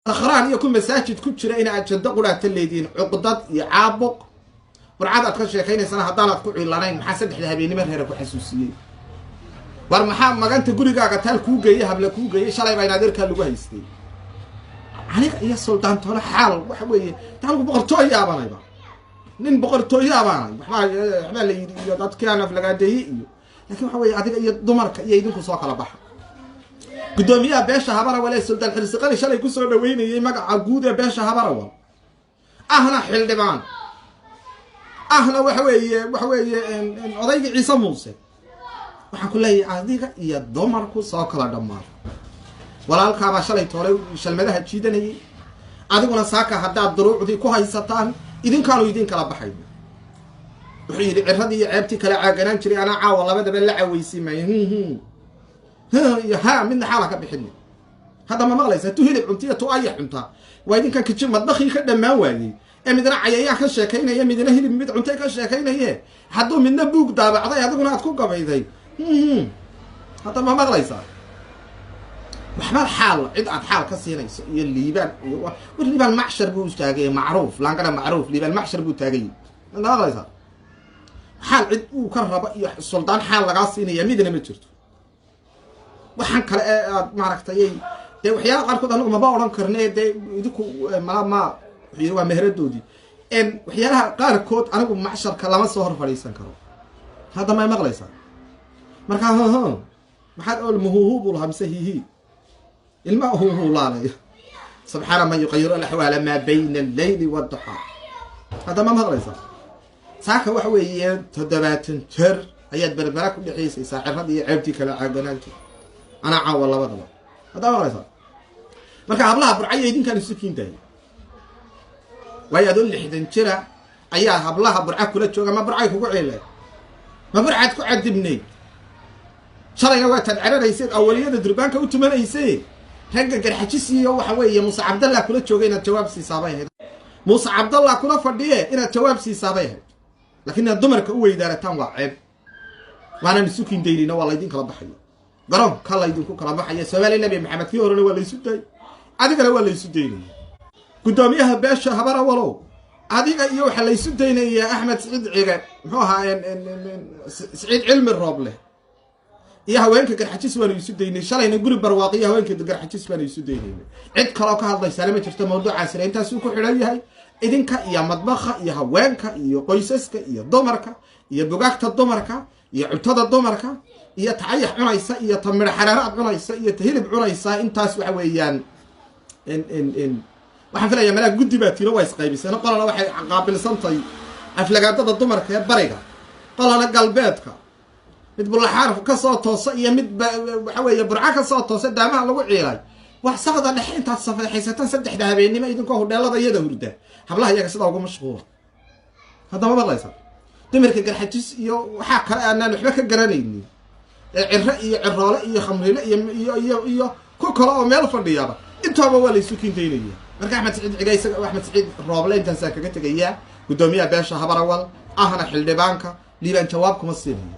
الأخران يكون مساجد كتير إن أجد قرأ تلدين عقدات يعابق برعاد أتكلم كين سنة هذا تقول لنا محاسد إحنا هبيني مرهرة وحسوسية برمحام ما كنت تقولي قاعد كوجي هبل كوجي شلي بين هذيك اللي جايستي عليك يا السلطان ترى حال وحوي تعالوا بقرتوي يا بني نين بقرتوي يا بني إحنا اللي كان في القعدة لكن حوي هذيك يضمرك يدينكم ساق على بحر قدوميها باشا هبرة ولا السلطان حرسقالي شلي كسر دويني يمك عجودة باشا هبرة ولا أهنا حل دبان أهنا وحوي أضيق عيسى موسى waxaan ku leeyahay adiga iyo dumarku soo kala dhamaar walaalka ba shalay toolay shalmadaha jiidanayay adiguna saaka hadaa duruucdii ku haysataan idinkaanu idin kala baxay wuxuu yiri ciradii iyo ceebti kala caaganaan jiray ana caawa labadaba la caweysimay ha min xaalaka bixin hada ma maqlaysa tu hilib cuntiya tu ay xunta waa idinka kijin madbakhii ka dhamaan waayay midna cayayaan ka sheekaynaya midna hilib mid cuntay ka sheekaynaya haduu midna buug daabacday adiguna aad ku gabayday هذا ما مغليسا محمد حال عد حال كسينيس الليبان والليبان محشر بو تاغي معروف لان كان معروف ليبان محشر بو تاغي ما مغليسا حال عد او كربا iyo sultaan xaal laga siinaya midna ma jirto waxaan kale ma aragtay waxyaabo qaar kood anigu ma ba oran karnay idinku ma waa mehradoodi waxyaalaha qaar kood anigu maxsharka lama soo hor fariisan karo hada ma maqlaysa marka maxaad oo muhuubu hamsahihi ilma huwa laanay subhana man yughayyiru al-ahwal ma bayna al-layl wad-duha hada ma maqlaysa saaka wax weeyeen 70 jeer ayaad barbara ku dhixisay saaxirad iyo ceebti kala caaganaanti ana caawa labadaba hada ma maqlaysa marka hablaha burcay idinkan isu kiinday way adoo 60 jira ayaa hablaha burca kula jooga ma burcay kugu ciilay ma burcad ku cadibnay shalayna waa tadciranaysay awaliyada durbaanka u tumanaysay ragga garxajisiyo waxa weeye Musa Cabdallah kula joogay inaad jawaab siisaabay Musa Cabdallah kula fadhiye inaad jawaab siisaabay laakiin dumarka u weydaarataan waa ceeb waana misuukin deynina waa la idin kala baxayo garoon kala idin ku kala baxayo Soomaali Nabi Maxamed kii horena waa la isu day adigana waa la isu deynaya gudoomiyaha beesha habara walow adiga iyo waxa la isu deynaya Ahmed Saciid Ciga muxuu ahaa Saciid Cilmi Rooble يا هوينك قرحتيس وانا يسديني شاlayna guri barwaaqiya haweenka qarxatiis baan yisudeynay cid kale oo ka hadlay salama jirta mawduuca sireentaa soo ku xiran yahay idinka iyo madbaxa iyo haweenka iyo qoysaska iyo dumarka iyo bugaagta dumarka iyo cuntada dumarka iyo taayix cunaysa iyo tamir xaraaraad cunaysa iyo hilib cunaysa intaas waxa weeyaan waxaan filayaa malaag guddi baa tiro way isqaybisay qolana waxay qaabilsantay aflagaadada dumarka ee bariga qolana galbeedka mid bula xarf ka soo toosa iyo mid waxa weeye burca ka soo toosa daamaha lagu ciilay wax saqada dhex inta safaxaysatan saddexda habeenimo idinkoo hudheelada iyada hurda hablaha iyaga sida ugu mashquul hada ma maqlaysa dumarka garxajis iyo waxa kale aan waxba ka garanaynin cirra iyo cirroole iyo khamriile iyo ku kala oo meel fadhiyaba intaaba waa la isu kiindeynaya marka Ahmed Saciid Cigaysa Ahmed Saciid Rooble intaan saa kaga tagaya gudoomiyaha beesha habarawal ahna xildhibaanka liibaan jawaab kuma siinay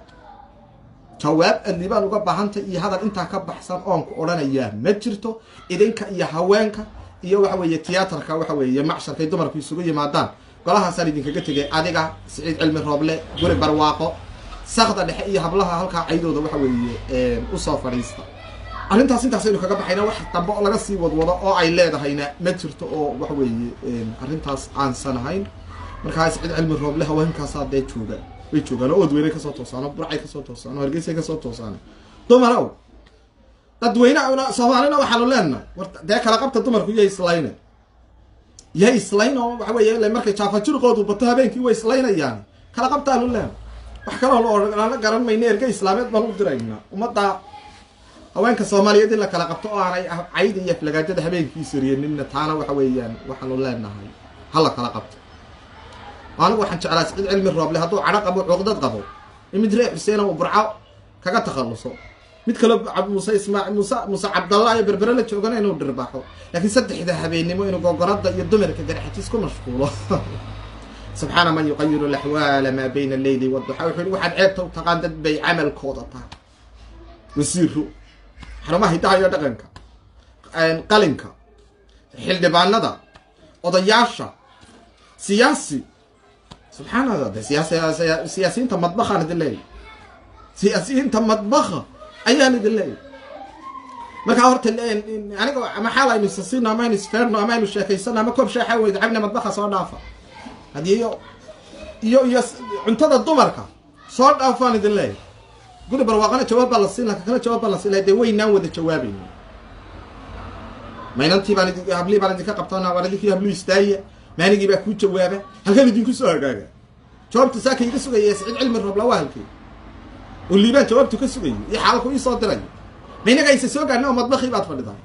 jawaab الليبان uga baahanta iyo hadal inta ka baxsan oo ku oranaya ma jirto idinka iyo haweenka iyo waxa weeye tiyaatarka waxa weeye maxsharkay dumarku isugu yimaadaan golaha saan idinkaga tagay adiga Saciid Cilmi Rooble guri barwaaqo saqda dhexe iyo hablaha halka caydooda waxa weeye u soo fariista arintaas intaas aynu kaga baxayna wax dambe oo laga sii wadwado oo ay leedahayna ma jirto oo waxa weeye arintaas aan sanahayn marka Saciid Cilmi Rooble haweenkaas aad jooga way joogaan oo dadweyne ka soo toosano burcay ka soo toosano hargeysa ka soo toosano dumaraw dadweyne Soomaalina waxa loo leenahay warta kala qabta dumarku iyo islayn oo waxa weeye markay jaafa jirqoodu bato habeenkii way islaynayaan kala qabta loo leenahay wax kale oo la garan mayne erga islaameed baan u dirayna umada haweenka Soomaaliyeed in la kala qabto oo aanay cayd iyo flagaadada habeenkii siriyeenina taana waxa weeyaan waxa loo leenahay hala kala qabto أنا waxaan jeclaa Saciid Cilmi Rooble haduu cadho qabo cuqdad qabo mid reer Xuseen oo burco kaga takhaluso mid kale Muuse Ismaaciil Muuse Cabdallah iyo berbera la joogana inuu dhirbaaxo laakiin saddexda habeenimo inuu gogorada iyo dumarka garxatiis ku mashquulo subhana man yughayyiru al-ahwal ma bayna al-layli wad-duha wuxuu waxaad ceebta u taqaan dad bay amalkooda tahay wasiiru xarumaha hidaha iyo dhaqanka qalinka xildhibaanada odayaasha siyaasi subxaan allah de siyaasiyiinta madbakhaan idin leeyahy siyaasiyiinta madbakha ayaan idin leeyahy markaa horta aniga maxaa laynu isasiino ama aynu isfeerno ama aynu sheekaysano ama koob sheexa weyda cabna madbakha soo dhaafa haddii iyo cuntada dumarka soo dhaafaan idin leeyahy guri barwaaqana jawaab baa la siin laha kakana jawaab baa la siin laha dee waynaan wada jawaabayno maynantii baan hablii baan idinka qabtana waan idinkii habluu istaaya maaligii baa kuu jawaaba halkan idinku soo hagaaga jawaabta saaka iga sugaya Saciid Cilmi Roble waa halkii oo liibaan jawaabtu ka sugayo iyo xaalku ii soo diray maynaga isa soo gaarnaa madbakhi baad fadhidaa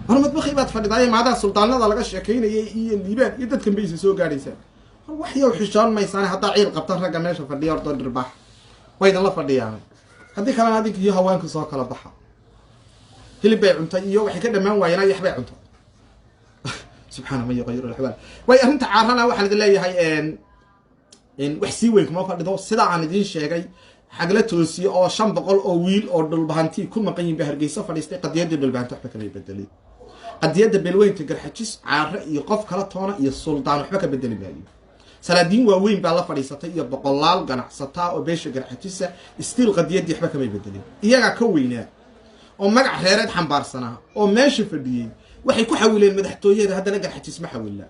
war madbakhi baad fadhidaa maada sultaanada laga sheekeynayay iyo liibaan iyo dadkan bay isa soo gaaraysaa wax yow xishoon maysaan hadda ciil qabtan ragga meesha fadhiya ordo dirbax waydan la fadhiyaan haddii kalena adinka iyo haweenka soo kala baxa hilib bay cuntay iyo waxay ka dhamaan waayeen ay waxbay cuntay subxaana ma yaqayru alxawaal way arinta caarana waxaan idin leeyahay wax sii weyn kuma fadhido sida aan idin sheegay xagla toosiyo oo 500 oo wiil oo dhulbahanti ku maqan yihiin Hargeysa fadhiistay qadiyada dhulbahanti waxba kama bedelay qadiyada beelweynta garxajis caara iyo qof kala toona iyo sultaan waxba ka bedeli maayo salaadiin waaweyn baa la fadhiisatay iyo boqolaal ganacsata oo beesha garxajisa stiil qadiyadii waxba kama bedelin iyaga ka weynaa oo magac reereed xambaarsana oo meesha fadhiyay waxay ku xawileen madaxtooyada haddana garxajis ma xawilna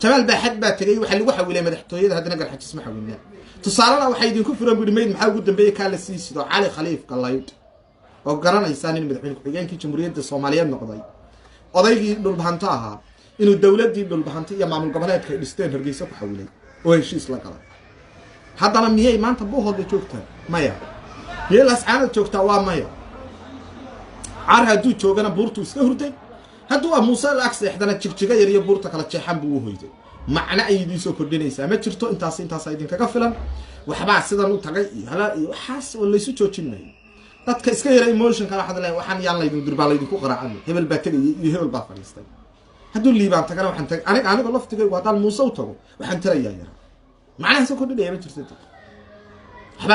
jamaal baa xad baa tagay waxa lagu xawilay madaxtooyada haddana garxajis ma xawilna tusaalana waxay idinku furan gudmeed maxaa ugu dambeeyay ka la siido Cali Khaliif Galayd oo garanaysan in madaxweyne ku-xigeenkii Jamhuuriyadda Soomaaliyeed noqday odaygii dhulbahanta ahaa inuu dawladii dhulbahanta iyo maamul goboleedka dhisteen Hargeysa ku xawilay oo heshiis la galay haddana miyay maanta buuhooda joogtaa maya miyay lascaana joogtaa waa maya caar hadduu joogana buurtu iska hurday hadduu Muuse la agseexdana jigjiga yar iyo buurta kala jeexan buu u hoyday macna ay idin soo kordhinaysaa ma jirto intaas idin kaga filan waxba sidan u tagay iyo hala iyo waxaas oo la isu joojinay dadka iska yara emotion kala hadleen waxaan yaan la idin durbaa la idin ku qaraacan hebel baa tagay iyo hebel baa fadhiistay hadduu liibaan tagana waxaan tagay aniga laftigay waa dal Muuse u tago waxaan tirayaa yar macna soo kordhinaya ma jirto